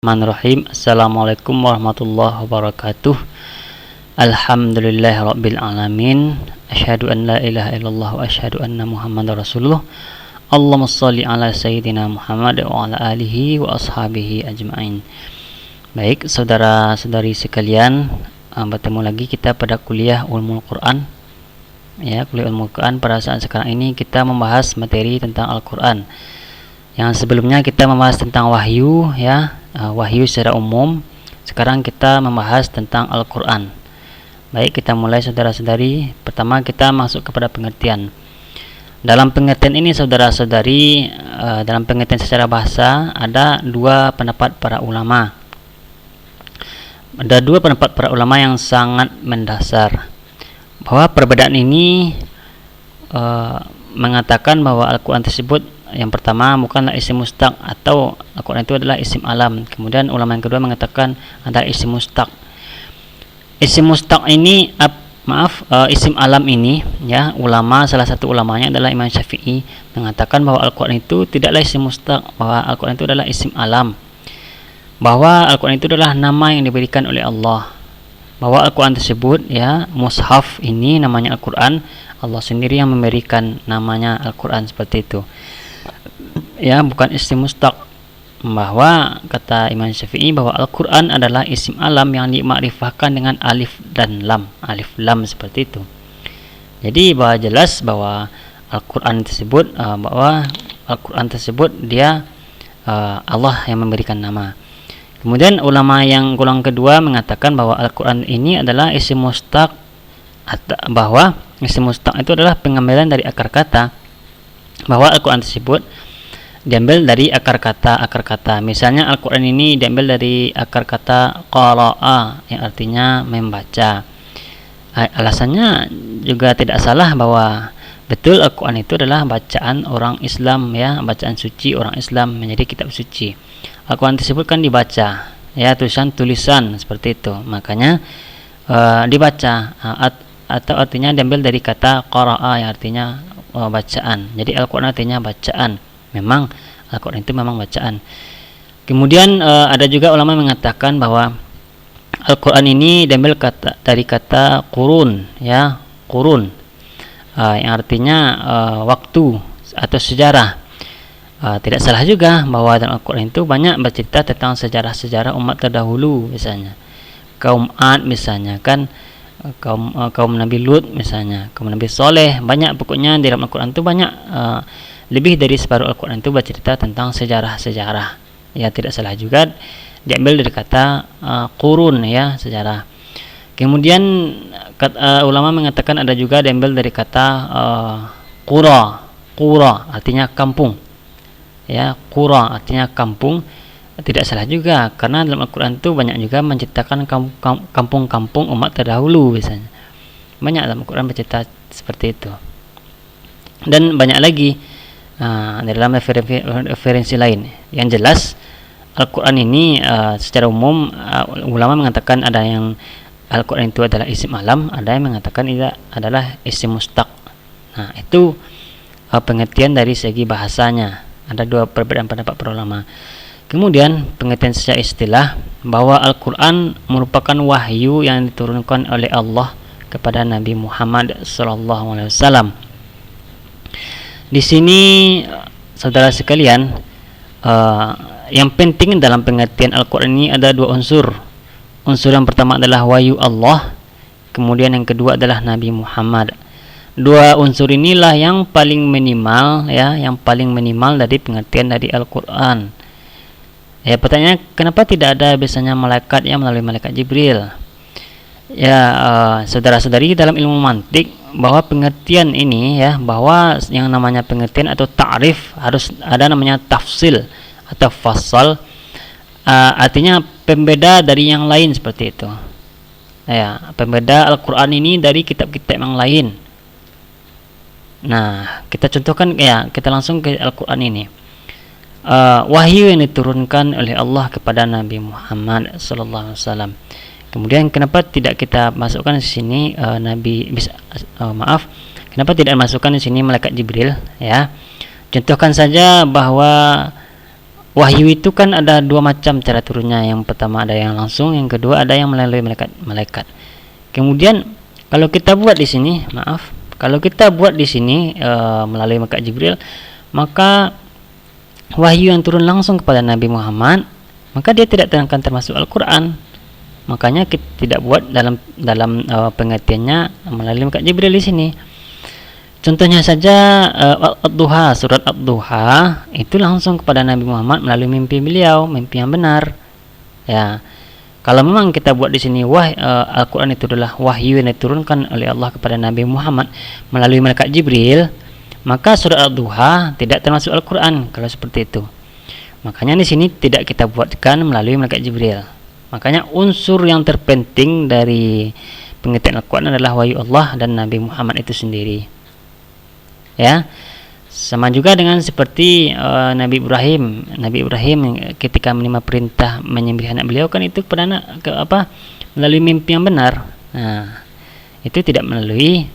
Bismillahirrahmanirrahim. Assalamualaikum warahmatullahi wabarakatuh. Alhamdulillahirabbil alamin. Asyhadu an la ilaha illallah wa asyhadu anna Muhammadar Rasulullah. Allahumma shalli ala sayyidina Muhammad wa ala alihi wa ashabihi ajmain. Baik, saudara-saudari sekalian, bertemu lagi kita pada kuliah Ulumul Quran. Ya, kuliah Ulumul Quran pada saat sekarang ini kita membahas materi tentang Al-Quran. Yang sebelumnya kita membahas tentang wahyu, ya, wahyu secara umum. Sekarang kita membahas tentang Al-Quran. Baik, kita mulai saudara-saudari. Pertama kita masuk kepada pengertian. Dalam pengertian ini saudara-saudari, dalam pengertian secara bahasa ada dua pendapat para ulama. Ada dua pendapat para ulama yang sangat mendasar, bahwa perbedaan ini mengatakan bahwa Al-Quran tersebut, yang pertama, bukanlah isim mustaq, atau Al-Quran itu adalah isim alam. Kemudian ulama yang kedua mengatakan adalah isim mustaq. Isim mustaq ini, isim alam ini, ya, salah satu ulamanya adalah Imam Syafi'i, mengatakan bahwa Al-Quran itu tidaklah isim mustaq, bahwa Al-Quran itu adalah isim alam, bahwa Al-Quran itu adalah nama yang diberikan oleh Allah, bahwa Al-Quran tersebut, ya, mushaf ini namanya Al-Quran, Allah sendiri yang memberikan namanya Al-Quran, seperti itu, ya, bukan isim mustaq. Bahwa kata Imam Syafi'i bahwa Al-Quran adalah isim alam yang dimakrifahkan dengan alif dan lam, alif lam, seperti itu. Jadi bahwa jelas bahwa Al-Quran tersebut, dia Allah yang memberikan nama. Kemudian ulama yang golongan kedua mengatakan bahwa Al-Quran ini adalah isim mustaq, bahwa isim mustaq itu adalah pengambilan dari akar kata, bahwa Al-Quran tersebut diambil dari akar kata. Misalnya Al-Quran ini diambil dari akar kata qara'a, yang artinya membaca. Alasannya juga tidak salah, bahwa betul Al-Quran itu adalah bacaan orang Islam, ya, bacaan suci orang Islam, menjadi kitab suci. Al-Quran tersebut kan dibaca, ya, tulisan seperti itu, makanya dibaca, atau artinya diambil dari kata qara'a, yang artinya bacaan. Jadi Al-Quran artinya bacaan. Memang Al-Quran itu memang bacaan. Kemudian ada juga ulama mengatakan bahwa Al-Quran ini diambil dari kata qurun, ya, qurun, yang artinya waktu atau sejarah. Tidak salah juga bahwa dalam Al-Quran itu banyak bercerita tentang sejarah-sejarah umat terdahulu, misalnya kaum Ad, misalnya kan, kaum Nabi Lut, misalnya kaum Nabi Soleh. Banyak, pokoknya di dalam Al-Quran itu banyak, lebih dari separuh Al-Quran itu bercerita tentang sejarah-sejarah. Ya, tidak salah juga diambil dari kata qurun, ya, sejarah. Kemudian ulama mengatakan ada juga diambil dari kata qura artinya kampung, ya, qura artinya kampung. Tidak salah juga, karena dalam Al-Quran itu banyak juga menceritakan kampung-kampung umat terdahulu, misalnya. Banyak dalam Al-Quran bercerita seperti itu. Dan banyak lagi dalam referensi lain. Yang jelas Al-Quran ini secara umum ulama mengatakan ada yang Al-Quran itu adalah isim alam, ada yang mengatakan itu adalah isim mustaq. Nah, itu pengertian dari segi bahasanya. Ada dua perbedaan pendapat para ulama. Kemudian pengertian secara istilah, bahwa Al-Quran merupakan wahyu yang diturunkan oleh Allah kepada Nabi Muhammad SAW. Di sini saudara sekalian, yang penting dalam pengertian Al-Quran ini ada dua unsur. Unsur yang pertama adalah wahyu Allah, kemudian yang kedua adalah Nabi Muhammad. Dua unsur inilah yang paling minimal, ya, yang paling minimal dari pengertian dari Al-Quran. Ya, pertanyaan, kenapa tidak ada biasanya malaikat yang melalui malaikat Jibril? Ya, saudara-saudari, dalam ilmu mantik, bahwa pengertian ini, ya, bahwa yang namanya pengertian atau ta'rif harus ada namanya tafsil atau fasal, artinya pembeda dari yang lain, seperti itu. Ya, pembeda Al-Quran ini dari kitab-kitab yang lain. Nah, kita contohkan, ya, kita langsung ke Al-Quran ini. Wahyu yang diturunkan oleh Allah kepada Nabi Muhammad SAW. Kemudian kenapa tidak kita masukkan di sini kenapa tidak masukkan di sini malaikat Jibril, ya? Contohkan saja bahwa wahyu itu kan ada dua macam cara turunnya. Yang pertama ada yang langsung, yang kedua ada yang melalui malaikat. Kemudian kalau kita buat di sini, melalui malaikat Jibril, maka wahyu yang turun langsung kepada Nabi Muhammad, maka dia tidak akan termasuk Al-Quran. Makanya kita tidak buat dalam pengertiannya melalui malaikat Jibril di sini. Contohnya saja Ad-Duha, surat Ad-Duha itu langsung kepada Nabi Muhammad melalui mimpi beliau, mimpi yang benar. Ya, kalau memang kita buat di sini Al-Quran itu adalah wahyu yang diturunkan oleh Allah kepada Nabi Muhammad melalui malaikat Jibril, maka surat Ad-Duha tidak termasuk Al-Quran kalau seperti itu. Makanya di sini tidak kita buatkan melalui malaikat Jibril. Makanya unsur yang terpenting dari pengertian Al-Quran adalah wahyu Allah dan Nabi Muhammad itu sendiri. Ya, sama juga dengan seperti Nabi Ibrahim ketika menerima perintah menyembelih anak beliau, kan itu melalui mimpi yang benar. Nah, itu tidak melalui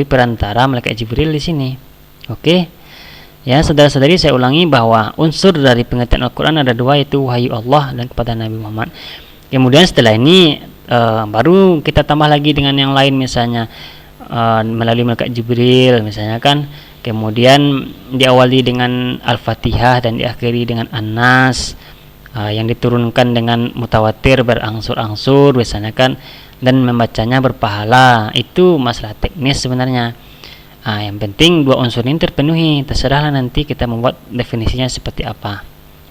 perantara malaikat Jibril di sini. Oke. Ya, saudara-saudari, saya ulangi bahwa unsur dari pengertian Al-Quran ada dua, yaitu wahyu Allah dan kepada Nabi Muhammad. Kemudian setelah ini baru kita tambah lagi dengan yang lain, misalnya melalui malaikat Jibril misalnya kan, kemudian diawali dengan Al-Fatihah dan diakhiri dengan An-Nas, yang diturunkan dengan mutawatir berangsur-angsur misalnya kan, dan membacanya berpahala. Itu masalah teknis sebenarnya. Yang penting dua unsur ini terpenuhi, terserahlah nanti kita membuat definisinya seperti apa.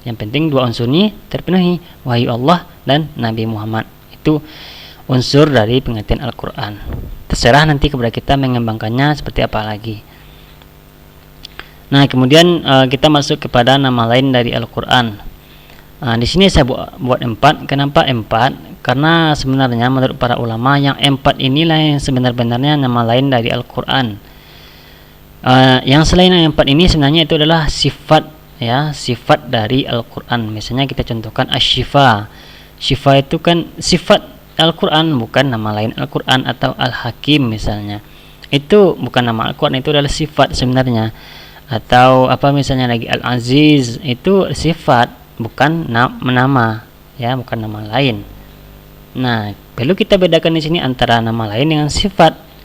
Yang penting dua unsur ini terpenuhi, wahyu Allah dan Nabi Muhammad. Itu unsur dari pengertian Al-Quran. Terserah nanti kepada kita mengembangkannya seperti apa lagi. Nah, kemudian kita masuk kepada nama lain dari Al-Quran. Di sini saya buat 4. Kenapa 4? Karena sebenarnya menurut para ulama yang 4 inilah yang sebenarnya nama lain dari Al-Quran. Yang selain yang 4 ini sebenarnya itu adalah sifat, ya, sifat dari Al-Quran. Misalnya kita contohkan Asy-Syifa. Syifa itu kan sifat Al-Quran, bukan nama lain Al-Quran. Atau Al-Hakim misalnya, itu bukan nama Al-Quran, itu adalah sifat sebenarnya. Atau misalnya lagi Al-Aziz, itu sifat, bukan nama, ya, bukan nama lain. Nah, perlu kita bedakan di sini antara nama lain dengan sifat.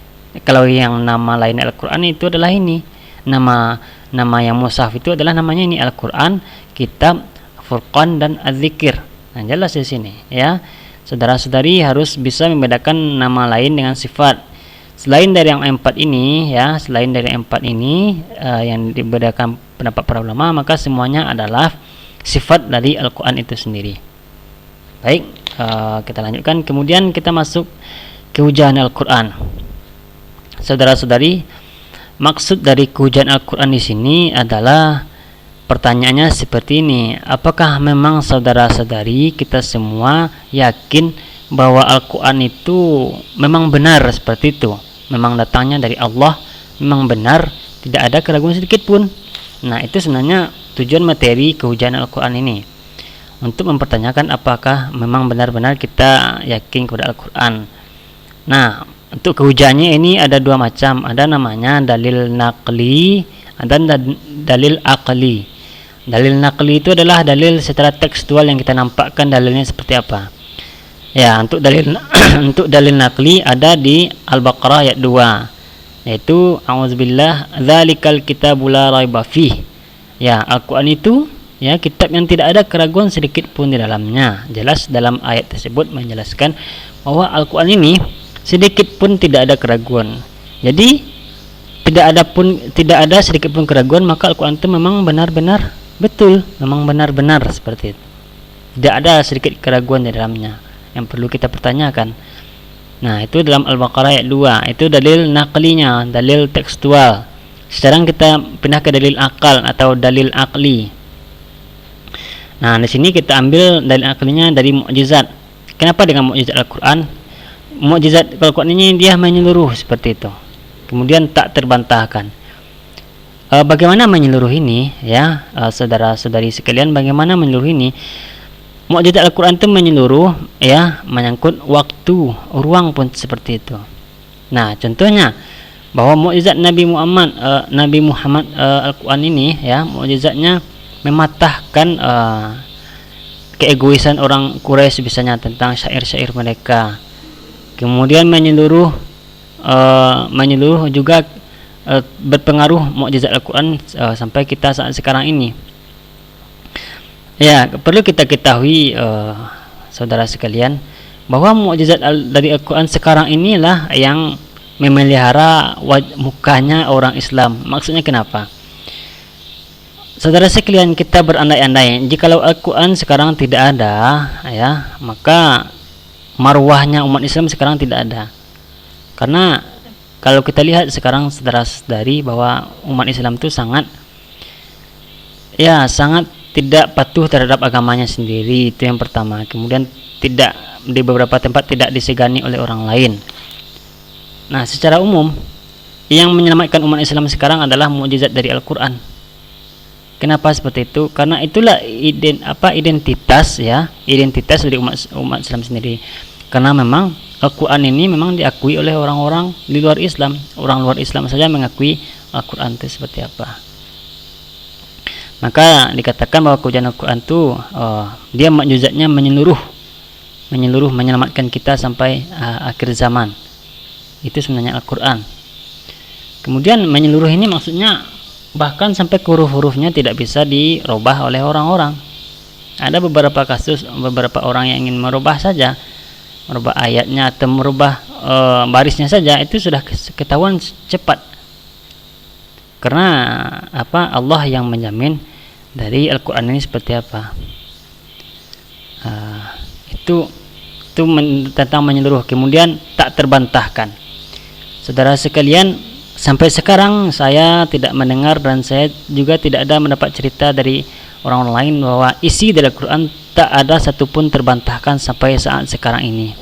Kalau yang nama lain Al-Quran itu adalah ini, nama yang mushaf itu adalah namanya ini Al-Quran, Kitab, Furqan dan Az-Zikr. Nah, jelas di sini, ya. Saudara-saudari harus bisa membedakan nama lain dengan sifat. Selain dari yang 4 ini, ya, yang dibedakan pendapat para ulama, maka semuanya adalah sifat dari Al-Quran itu sendiri. Baik, kita lanjutkan. Kemudian kita masuk kehujahan Al-Quran. Saudara-saudari, maksud dari kehujahan Al-Quran di sini adalah, pertanyaannya seperti ini: apakah memang saudara-saudari kita semua yakin bahwa Al-Quran itu memang benar seperti itu, memang datangnya dari Allah, memang benar, tidak ada keraguan sedikit pun? Nah, itu sebenarnya tujuan materi kehujahan Al-Quran ini, untuk mempertanyakan apakah memang benar-benar kita yakin kepada Al-Quran. Nah, untuk kehujahannya ini ada dua macam, ada namanya dalil naqli dan dalil aqli. Dalil naqli itu adalah dalil secara tekstual yang kita nampakkan dalilnya seperti apa. Ya, untuk dalil naqli ada di Al-Baqarah ayat 2, yaitu a'udzubillah dzalikal kitabul la raiba fih. Ya, Al-Qur'an itu, ya, kitab yang tidak ada keraguan sedikit pun di dalamnya. Jelas dalam ayat tersebut menjelaskan bahwa Al-Qur'an ini sedikit pun tidak ada keraguan. Jadi tidak ada sedikit pun keraguan, maka Al-Qur'an itu memang benar-benar betul, memang benar-benar seperti itu. Tidak ada sedikit keraguan di dalamnya yang perlu kita pertanyakan. Nah, itu dalam Al-Baqarah ayat 2, itu dalil naqlinya, dalil tekstual. Sekarang kita pindah ke dalil akal atau dalil akli. Nah, di sini kita ambil dalil aklinya dari mukjizat. Kenapa dengan mukjizat Al-Quran? Mukjizat Al-Quran ini dia menyeluruh seperti itu, kemudian tak terbantahkan. Bagaimana menyeluruh ini, ya, saudara-saudari sekalian, bagaimana menyeluruh ini? Mukjizat Al-Quran itu menyeluruh, ya, menyangkut waktu, ruang pun seperti itu. Nah, contohnya bahwa mukjizat Nabi Muhammad Al-Quran ini, ya, mukjizatnya mematahkan keegoisan orang Quraisy misalnya tentang syair-syair mereka. Kemudian menyeluruh juga berpengaruh mukjizat Al-Quran sampai kita saat sekarang ini. Ya, perlu kita ketahui saudara sekalian bahwa mukjizat dari Al-Quran sekarang inilah yang memelihara mukanya orang Islam. Maksudnya kenapa? Saudara sekalian, kita berandai-andai jikalau Al-Quran sekarang tidak ada, ya, maka marwahnya umat Islam sekarang tidak ada. Karena kalau kita lihat sekarang, saudara-saudari, bahwa umat Islam itu sangat tidak patuh terhadap agamanya sendiri, itu yang pertama. Kemudian tidak, di beberapa tempat tidak disegani oleh orang lain. Nah, secara umum yang menyelamatkan umat Islam sekarang adalah mukjizat dari Al-Quran. Kenapa seperti itu? Karena itulah identitas dari umat Islam sendiri. Karena memang Al-Quran ini memang diakui oleh orang-orang di luar Islam. Orang luar Islam saja mengakui Al-Quran itu seperti apa. Maka dikatakan bahwa kehujanan Al-Quran itu dia mukjizatnya menyeluruh menyelamatkan kita sampai akhir zaman. Itu sebenarnya Al-Quran. Kemudian menyeluruh ini maksudnya bahkan sampai huruf-hurufnya tidak bisa dirubah oleh orang-orang. Ada beberapa kasus, beberapa orang yang ingin merubah ayatnya atau merubah barisnya saja, itu sudah ketahuan cepat. Karena Allah yang menjamin dari Al-Quran ini seperti apa. Itu tentang menyeluruh, kemudian tak terbantahkan. Saudara sekalian, sampai sekarang saya tidak mendengar dan saya juga tidak ada mendapat cerita dari orang lain bahwa isi dari Al-Quran tak ada satupun terbantahkan sampai saat sekarang ini.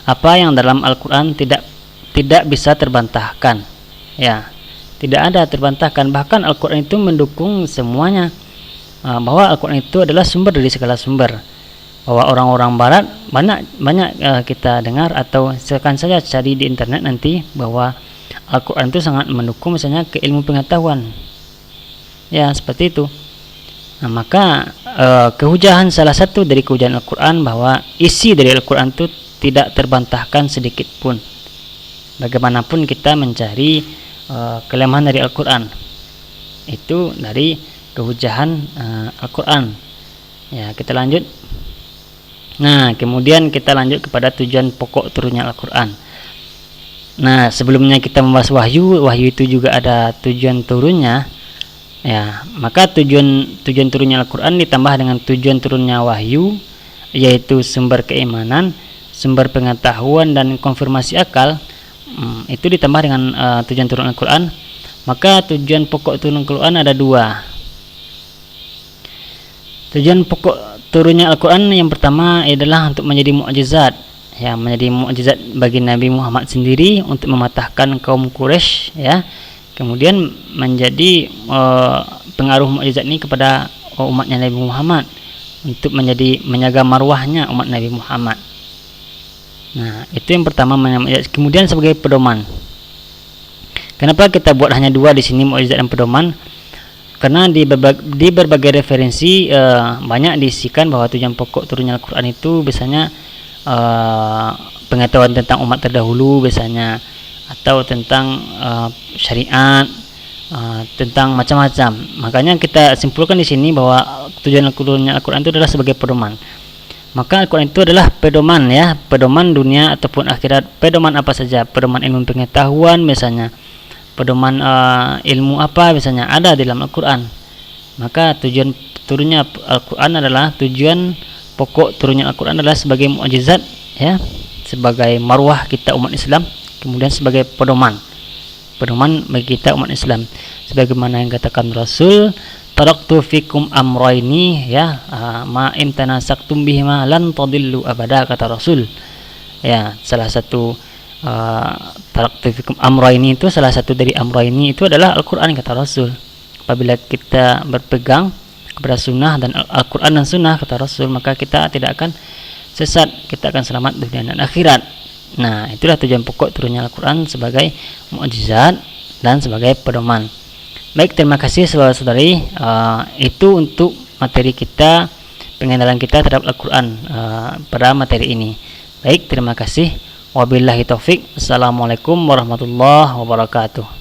Apa yang dalam Al-Quran tidak bisa terbantahkan, ya, tidak ada terbantahkan. Bahkan Al-Quran itu mendukung semuanya, bahwa Al-Quran itu adalah sumber dari segala sumber. Bahwa orang-orang Barat banyak kita dengar atau silakan saja cari di internet nanti bahwa Al-Quran itu sangat mendukung misalnya ke ilmu pengetahuan, ya, seperti itu. Nah, maka salah satu dari kehujanan Al-Quran bahwa isi dari Al-Quran itu tidak terbantahkan sedikit pun. Bagaimanapun kita mencari kelemahan dari Al-Quran, itu dari kehujanan Al-Quran. Ya, kita lanjut. Nah, kemudian kita lanjut kepada tujuan pokok turunnya Al-Quran. Nah, sebelumnya kita membahas wahyu itu juga ada tujuan turunnya. Ya, maka tujuan turunnya Al-Quran ditambah dengan tujuan turunnya wahyu, yaitu sumber keimanan, sumber pengetahuan dan konfirmasi akal. Itu ditambah dengan tujuan turun Al-Quran. Maka tujuan pokok turun Al-Quran ada dua. Tujuan pokok turunnya Al-Quran yang pertama adalah untuk menjadi mukjizat, ya, menjadi mukjizat bagi Nabi Muhammad sendiri untuk mematahkan kaum Quraisy, ya. Kemudian menjadi pengaruh mukjizat ini kepada umatnya Nabi Muhammad untuk menjaga marwahnya umat Nabi Muhammad. Nah, itu yang pertama. Kemudian sebagai pedoman. Kenapa kita buat hanya dua di sini, mukjizat dan pedoman? Karena di berbagai referensi banyak diisikan bahwa tujuan pokok turunnya Al-Quran itu biasanya pengetahuan tentang umat terdahulu biasanya, atau tentang syariat, tentang macam-macam. Makanya kita simpulkan di sini bahwa tujuan turunnya Al-Quran itu adalah sebagai pedoman. Maka Al-Quran itu adalah pedoman, ya, pedoman dunia ataupun akhirat. Pedoman apa saja? Pedoman ilmu pengetahuan misalnya, pedoman ilmu apa misalnya, ada di dalam Al-Quran. Maka tujuan turunnya Al-Quran adalah, tujuan pokok turunnya Al-Quran adalah sebagai mukjizat, ya, sebagai marwah kita umat Islam, kemudian sebagai pedoman bagi kita umat Islam. Sebagaimana yang katakan Rasul, taraktu fikum amraini, ya, ma in tanasaktum bihima lan tadillu abada, kata Rasul. Ya, salah satu taraktu fikum amraini itu, salah satu dari amraini itu adalah Al-Quran, kata Rasul. Apabila kita berpegang kepada sunnah dan Al-Quran dan sunnah, kata Rasul, maka kita tidak akan sesat, kita akan selamat dunia dan akhirat. Nah, itulah tujuan pokok turunnya Al-Quran sebagai mukjizat dan sebagai pedoman. Baik, terima kasih saudara-saudari. Itu untuk materi kita, pengenalan kita terhadap Al-Quran pada materi ini. Baik, terima kasih. Wabillahi taufik. Assalamualaikum warahmatullahi wabarakatuh.